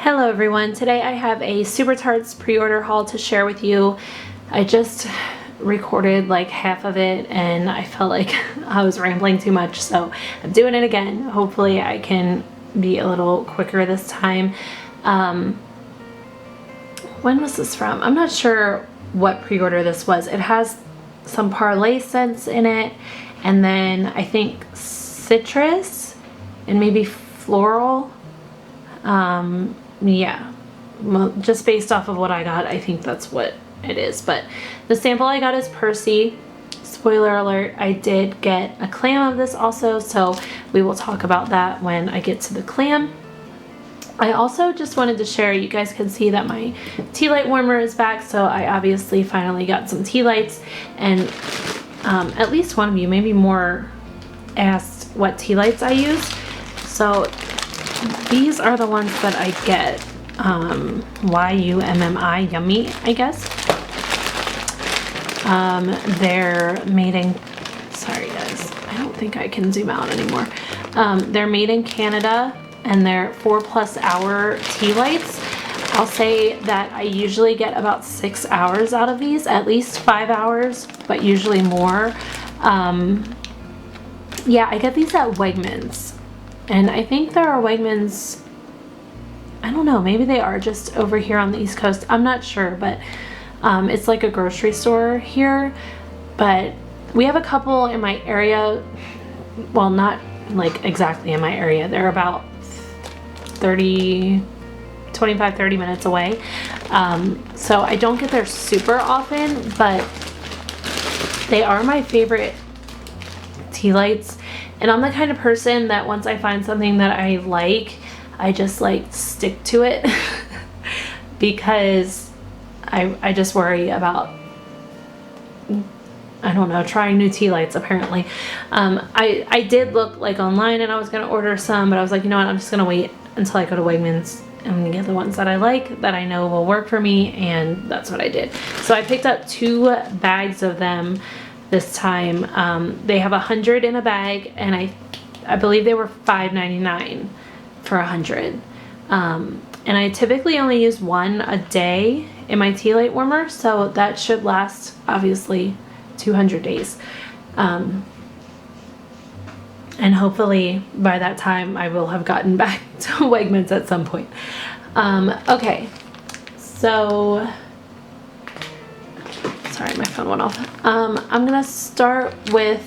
Hello everyone, today I have a Super Tarts pre-order haul to share with you. I just recorded like half of it and I felt like I was rambling too much, so I'm doing it again. Hopefully I can be a little quicker this time. When was this from? I'm not sure what pre-order this was. It has some Parlay scents in it, and then I think citrus and maybe floral. Yeah, well, just based off of what I got, I think that's what it is. But the sample I got is Percy. Spoiler alert, I did get a clam of this also, so we will talk about that when I get to the clam. I also just wanted to share, you guys can see that my tea light warmer is back, so I obviously finally got some tea lights, and at least one of you, maybe more, asked what tea lights I use. So these are the ones that I get, Y-U-M-M-I, Yummy, I guess. They're made in, sorry guys, I don't think I can zoom out anymore. They're made in Canada, and they're 4+ hour tea lights. I'll say that I usually get about 6 hours out of these, at least 5 hours, but usually more. Yeah, I get these at Wegmans. And I think there are Wegmans, I don't know, maybe they are just over here on the East Coast. I'm not sure, but it's like a grocery store here. But we have a couple in my area. Well, not like exactly in my area. They're about 25-30 minutes away. So I don't get there super often, but they are my favorite tea lights. And I'm the kind of person that once I find something that I like, I just like stick to it because I just worry about, I don't know, trying new tea lights apparently. I did look like online and I was gonna order some, but I was like, you know what, I'm just gonna wait until I go to Wegmans and get the ones that I like, that I know will work for me, and that's what I did. So I picked up 2 bags of them this time. They have 100 in a bag, and I believe they were $5.99 for 100. And I typically only use one a day in my tea light warmer, so that should last obviously 200 days. And hopefully by that time I will have gotten back to Wegmans at some point. Okay, so sorry, my phone went off. I'm gonna start with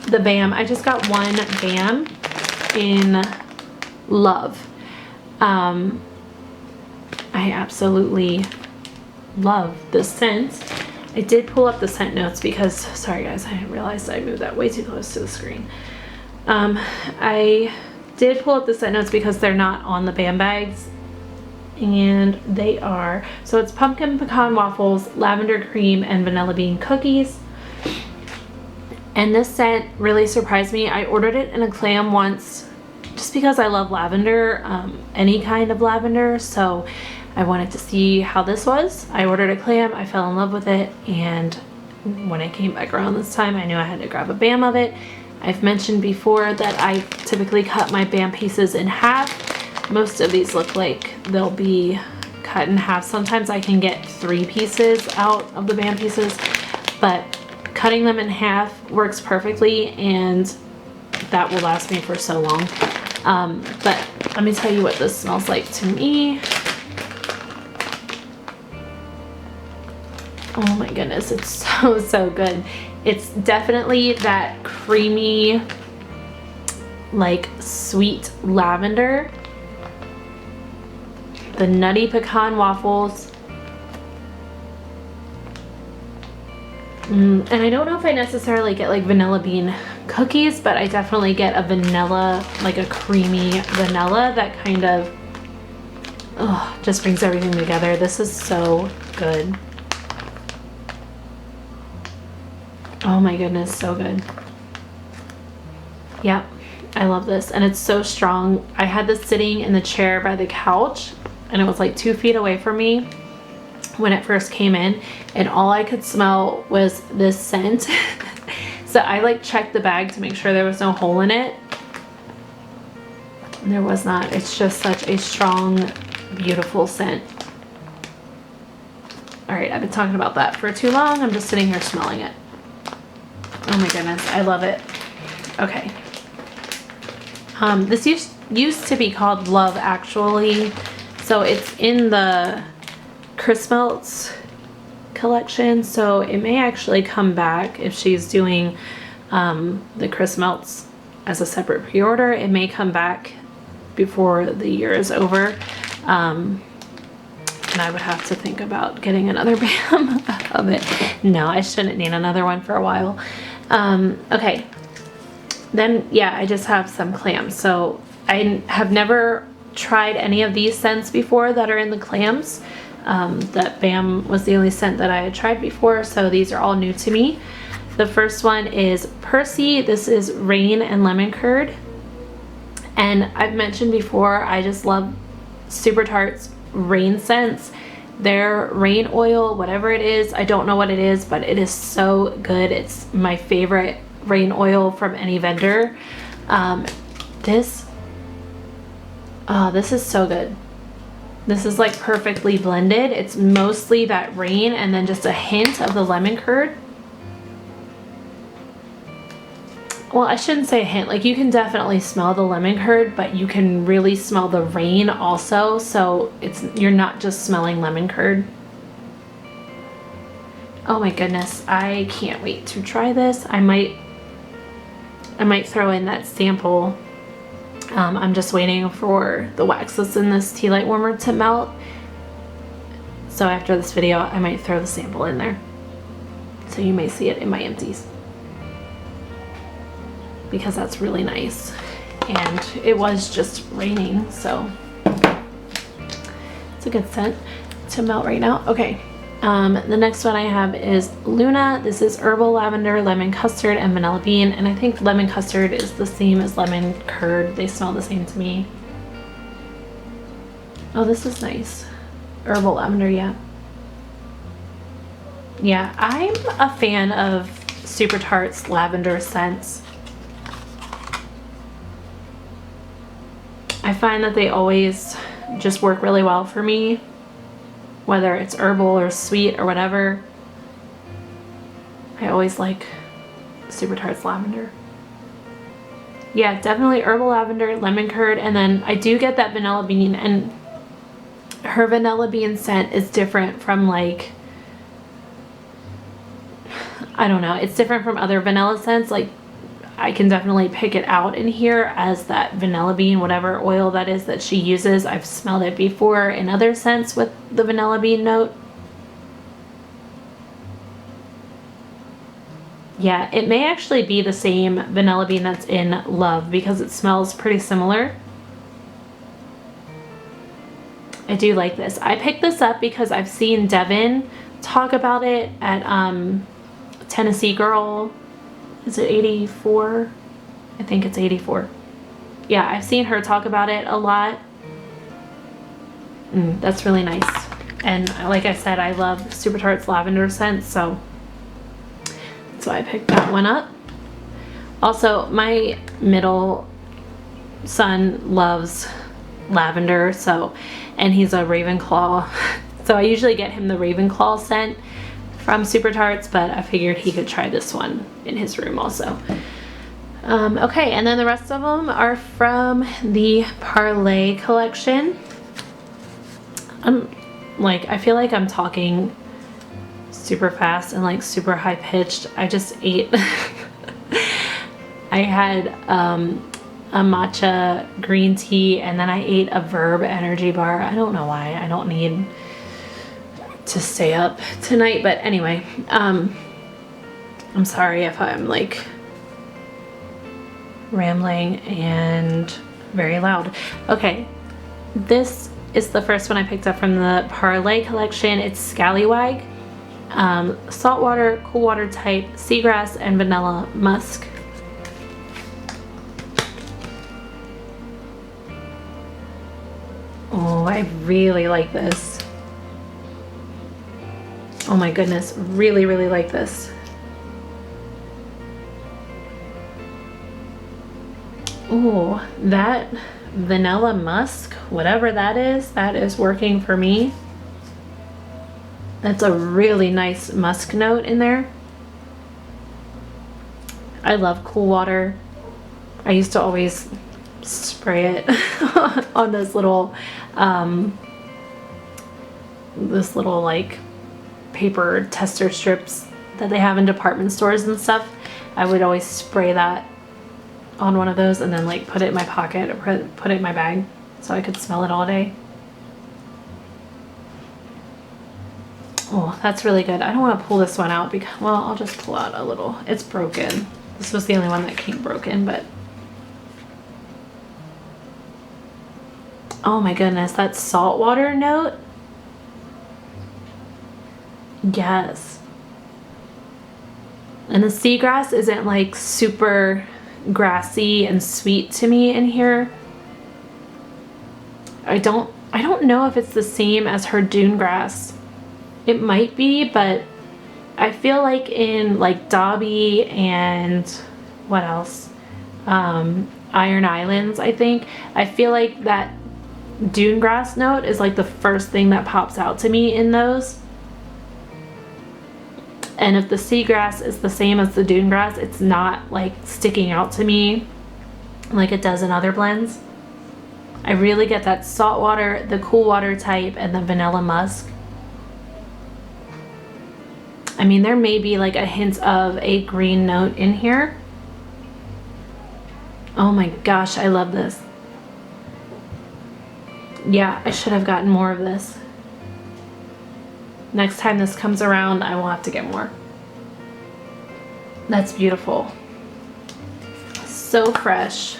the BAM. I just got one BAM in Love. I absolutely love this scent. I did pull up the scent notes because, sorry guys, I realized I moved that way too close to the screen. I did pull up the scent notes because they're not on the BAM bags. And they are, so it's pumpkin pecan waffles, lavender cream, and vanilla bean cookies. And this scent really surprised me. I ordered it in a clam once just because I love lavender, any kind of lavender, so I wanted to see how this was. I ordered a clam, I fell in love with it, and when I came back around this time, I knew I had to grab a BAM of it. I've mentioned before that I typically cut my BAM pieces in half. Most of these look like they'll be cut in half. Sometimes I can get 3 pieces out of the BAM pieces, but cutting them in half works perfectly, and that will last me for so long. But let me tell you what this smells like to me. Oh my goodness, it's so good. It's definitely that creamy, like sweet lavender. The nutty pecan waffles. And I don't know if I necessarily get like vanilla bean cookies, but I definitely get a vanilla, like a creamy vanilla that kind of just brings everything together. This is so good. Oh my goodness, so good. Yep, I love this, and it's so strong. I had this sitting in the chair by the couch, and it was like 2 feet away from me when it first came in, and all I could smell was this scent. So I like checked the bag to make sure there was no hole in it. There was not. It's just such a strong beautiful scent. All right, I've been talking about that for too long. I'm just sitting here smelling it. Oh my goodness, I love it. Okay. This used to be called Love Actually. So it's in the Chris Melts collection. So it may actually come back if she's doing the Chris Melts as a separate pre-order. It may come back before the year is over. And I would have to think about getting another BAM of it. No, I shouldn't need another one for a while. Okay. Then, yeah, I just have some clams. So I have never tried any of these scents before that are in the clams. That BAM was the only scent that I had tried before, so these are all new to me. The first one is Percy. This is Rain and Lemon Curd. And I've mentioned before, I just love Super Tarts rain scents. Their rain oil, whatever it is, I don't know what it is, but it is so good. It's my favorite rain oil from any vendor. This is so good. This is like perfectly blended. It's mostly that rain and then just a hint of the lemon curd. Well, I shouldn't say a hint. Like, you can definitely smell the lemon curd, but you can really smell the rain also. So you're not just smelling lemon curd. Oh my goodness, I can't wait to try this. I might throw in that sample. I'm just waiting for the wax that's in this tea light warmer to melt. So after this video, I might throw the sample in there. So you may see it in my empties, because that's really nice. And it was just raining, so it's a good scent to melt right now. Okay, the next one I have is Luna. This is herbal lavender, lemon custard, and vanilla bean. And I think lemon custard is the same as lemon curd. They smell the same to me. Oh, this is nice. Herbal lavender, yeah. Yeah, I'm a fan of Super Tarts lavender scents. I find that they always just work really well for me, whether it's herbal or sweet or whatever. I always like Super Tarts lavender. Yeah, definitely herbal lavender, lemon curd, and then I do get that vanilla bean, and her vanilla bean scent is different from, like, I don't know, it's different from other vanilla scents. Like, I can definitely pick it out in here as that vanilla bean, whatever oil that is that she uses. I've smelled it before in other scents with the vanilla bean note. Yeah, it may actually be the same vanilla bean that's in Love, because it smells pretty similar. I do like this. I picked this up because I've seen Devin talk about it at Tennessee Girl. Is it 84? I think it's 84. Yeah, I've seen her talk about it a lot. That's really nice. And like I said, I love Super Tarts lavender scents, so that's why I picked that one up. Also, my middle son loves lavender, and he's a Ravenclaw. So I usually get him the Ravenclaw scent from Super Tarts, but I figured he could try this one in his room also. Okay, and then the rest of them are from the Parlay collection. I feel like I'm talking super fast and like super high pitched. I just ate I had a matcha green tea, and then I ate a Verb energy bar. I don't know why. I don't need to stay up tonight, but anyway, I'm sorry if I'm like rambling and very loud. Okay, this is the first one I picked up from the Parlay collection. It's Scallywag, saltwater, cool water type, seagrass, and vanilla musk. Oh, I really like this. Oh my goodness, really, really like this. Oh, that vanilla musk, whatever that is working for me. That's a really nice musk note in there. I love Cool Water. I used to always spray it on this little like paper tester strips that they have in department stores and stuff. I would always spray that on one of those and then like put it in my pocket or put it in my bag so I could smell it all day. Oh, that's really good. I don't want to pull this one out because, well, I'll just pull out a little. It's broken. This was the only one that came broken, but oh my goodness, that saltwater note. Yes. And the seagrass isn't like super grassy and sweet to me in here. I don't know if it's the same as her dune grass. It might be, but I feel like in like Dobby and what else? Iron Islands, I think. I feel like that dune grass note is like the first thing that pops out to me in those. And if the seagrass is the same as the dune grass, it's not like sticking out to me like it does in other blends. I really get that saltwater, the cool water type, and the vanilla musk. I mean, there may be like a hint of a green note in here. Oh my gosh, I love this. Yeah, I should have gotten more of this. Next time this comes around, I will have to get more. That's beautiful. So fresh.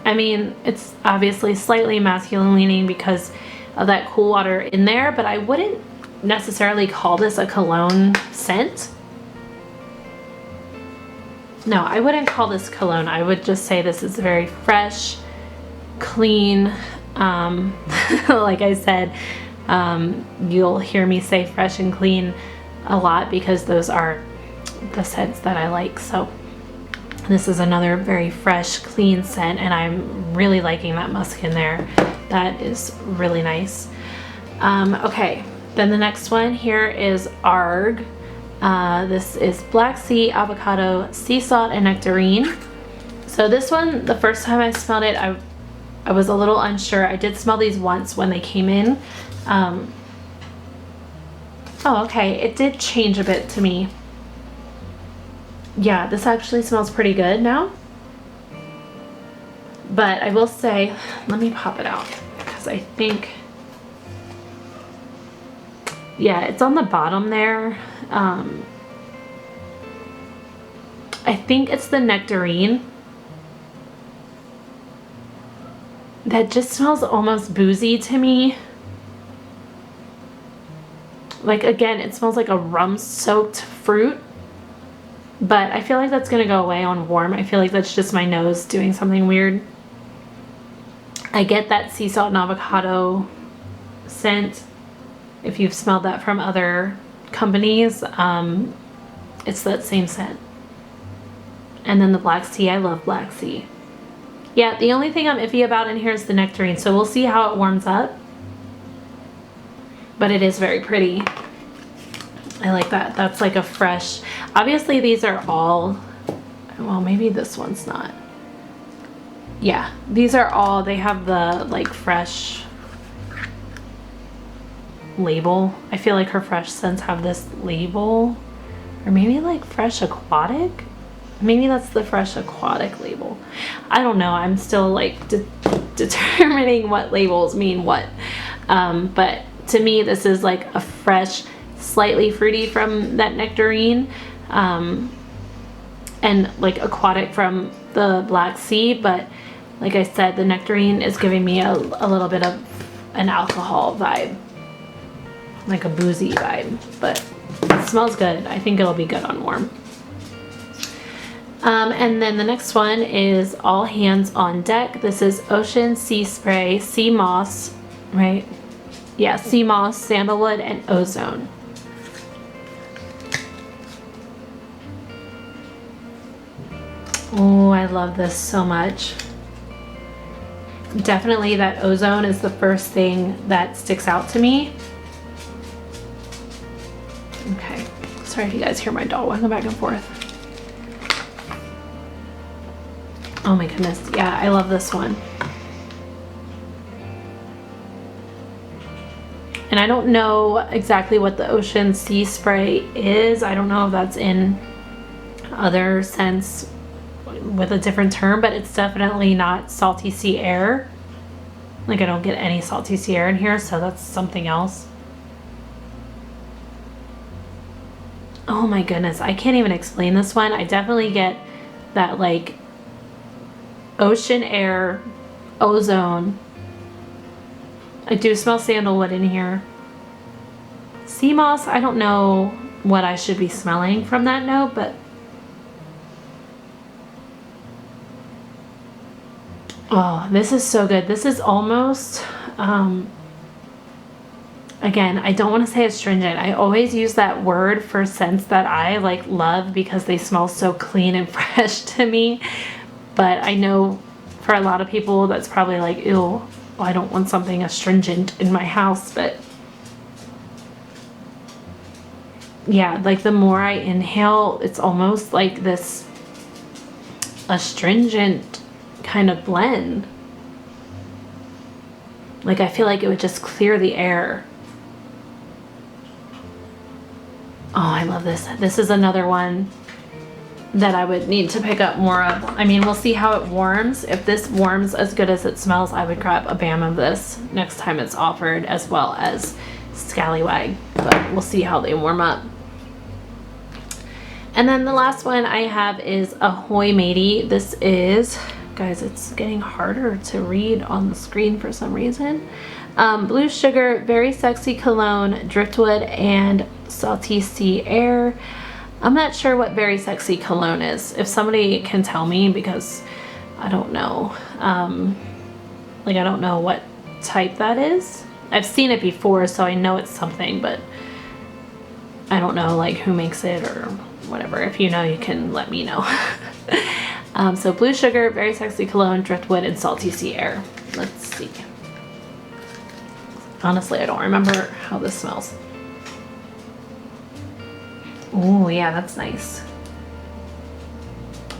I mean, it's obviously slightly masculine leaning because of that cool water in there, but I wouldn't necessarily call this a cologne scent. No, I wouldn't call this cologne. I would just say this is very fresh, clean. Like I said, you'll hear me say fresh and clean a lot because those are the scents that I like. So this is another very fresh, clean scent, and I'm really liking that musk in there. That is really nice. Okay, then the next one here is Arg. This is black sea, avocado, sea salt, and nectarine. So this one, the first time I smelled it, I was a little unsure. I did smell these once when they came in. Oh, okay, it did change a bit to me. Yeah, this actually smells pretty good now. But I will say, let me pop it out because I think, yeah, it's on the bottom there. I think it's the nectarine. That just smells almost boozy to me. Like, again, it smells like a rum-soaked fruit. But I feel like that's going to go away on warm. I feel like that's just my nose doing something weird. I get that sea salt and avocado scent. If you've smelled that from other companies, it's that same scent. And then the black sea, I love black sea. Yeah, the only thing I'm iffy about in here is the nectarine, so we'll see how it warms up. But it is very pretty. I like that. That's like a fresh, obviously these are all, well, maybe this one's not. Yeah, these are all, they have the like fresh label. I feel like her fresh scents have this label, or maybe like fresh aquatic. Maybe that's the fresh aquatic label. I don't know. I'm still like determining what labels mean what. But to me, this is like a fresh, slightly fruity from that nectarine, and like aquatic from the Black Sea. But like I said, the nectarine is giving me a little bit of an alcohol vibe, like a boozy vibe. But it smells good. I think it'll be good on warm. And then the next one is All Hands on Deck. This is Ocean Sea Spray, Sea Moss, right? Yeah, Sea Moss, Sandalwood, and Ozone. Oh, I love this so much. definitely that ozone is the first thing that sticks out to me. Okay, sorry if you guys hear my dog walking back and forth. Oh my goodness, yeah, I love this one. And I don't know exactly what the Ocean Sea Spray is. I don't know if that's in other scents with a different term, but it's definitely not salty sea air. Like, I don't get any salty sea air in here, so that's something else. Oh my goodness, I can't even explain this one. I definitely get that like ocean air, ozone. I do smell sandalwood in here. Sea moss, I don't know what I should be smelling from that note, but oh, this is so good. This is almost, again, I don't want to say astringent. I always use that word for scents that I like love because they smell so clean and fresh to me. But I know for a lot of people that's probably like, ew, I don't want something astringent in my house. But yeah, like the more I inhale, it's almost like this astringent kind of blend. Like I feel like it would just clear the air. Oh, I love this. This is another one that I would need to pick up more of. I mean, we'll see how it warms. If this warms as good as it smells, I would grab a bam of this next time it's offered, as well as Scallywag. But we'll see how they warm up. And then the last one I have is Ahoy Mate. This is, guys, it's getting harder to read on the screen for some reason. Blue Sugar, Very Sexy Cologne, Driftwood, and Salty Sea Air. I'm not sure what Very Sexy Cologne is. If somebody can tell me, because I don't know. Like, I don't know what type that is. I've seen it before, so I know it's something, but I don't know like who makes it or whatever. If you know, you can let me know. So Blue Sugar, Very Sexy Cologne, Driftwood, and Salty Sea Air. Let's see. Honestly, I don't remember how this smells. Oh yeah, that's nice.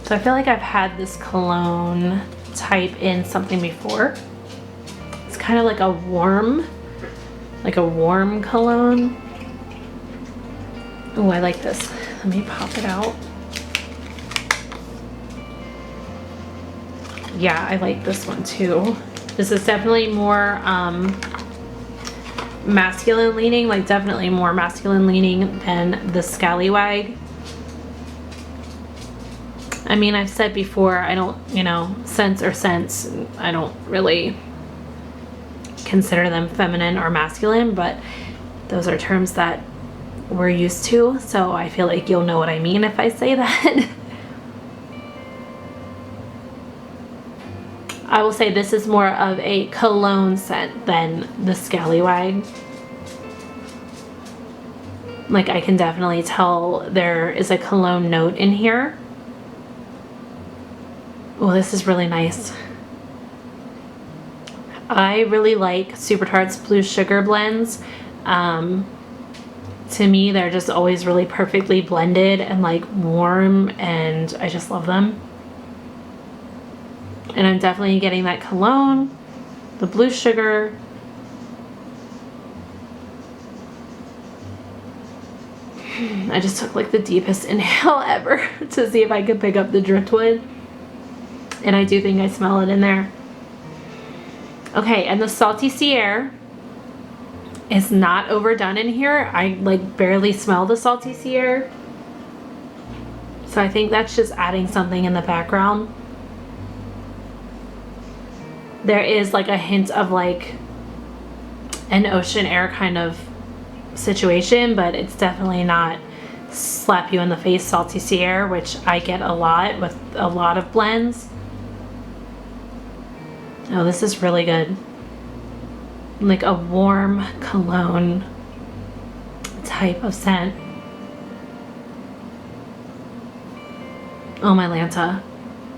So I feel like I've had this cologne type in something before. It's kind of like a warm cologne. Oh, I like this. Let me pop it out. Yeah, I like this one too. This is definitely more masculine leaning, like definitely more masculine leaning than the Scallywag. I mean, I've said before, I don't, you know, scents are scents. I don't really consider them feminine or masculine, but those are terms that we're used to, so I feel like you'll know what I mean if I say that. I will say this is more of a cologne scent than the Scallywag. Like, I can definitely tell there is a cologne note in here. Oh, this is really nice. I really like Super Tarts Blue Sugar blends. To me, they're just always really perfectly blended and like warm, and I just love them. And I'm definitely getting that cologne, the Blue Sugar. I just took like the deepest inhale ever to see if I could pick up the Driftwood. And I do think I smell it in there. Okay, and the Salty Sea Air is not overdone in here. I like barely smell the Salty Sea Air. So I think that's just adding something in the background. There is like a hint of like an ocean air kind of situation, but it's definitely not slap you in the face Salty Sea Air, which I get a lot with a lot of blends. Oh, this is really good. Like a warm cologne type of scent. Oh my Lanta.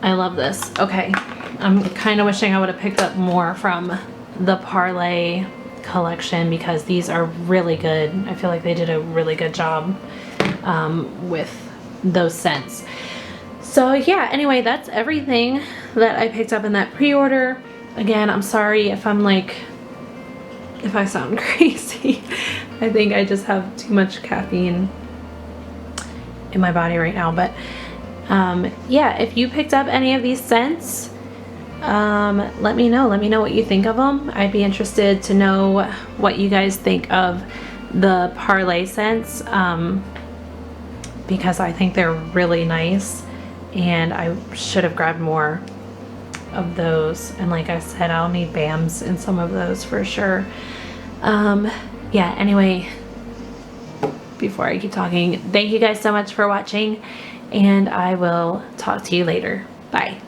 I love this. Okay, I'm kind of wishing I would have picked up more from the Parlay collection because these are really good. I feel like they did a really good job with those scents. So yeah, anyway, that's everything that I picked up in that pre-order. Again, I'm sorry if I'm like, if I sound crazy. I think I just have too much caffeine in my body right now. But yeah, if you picked up any of these scents, let me know. Let me know what you think of them. I'd be interested to know what you guys think of the Parlay scents because I think they're really nice and I should have grabbed more of those. And like I said, I'll need BAMs in some of those for sure. Yeah, anyway, before I keep talking, thank you guys so much for watching and I will talk to you later. Bye.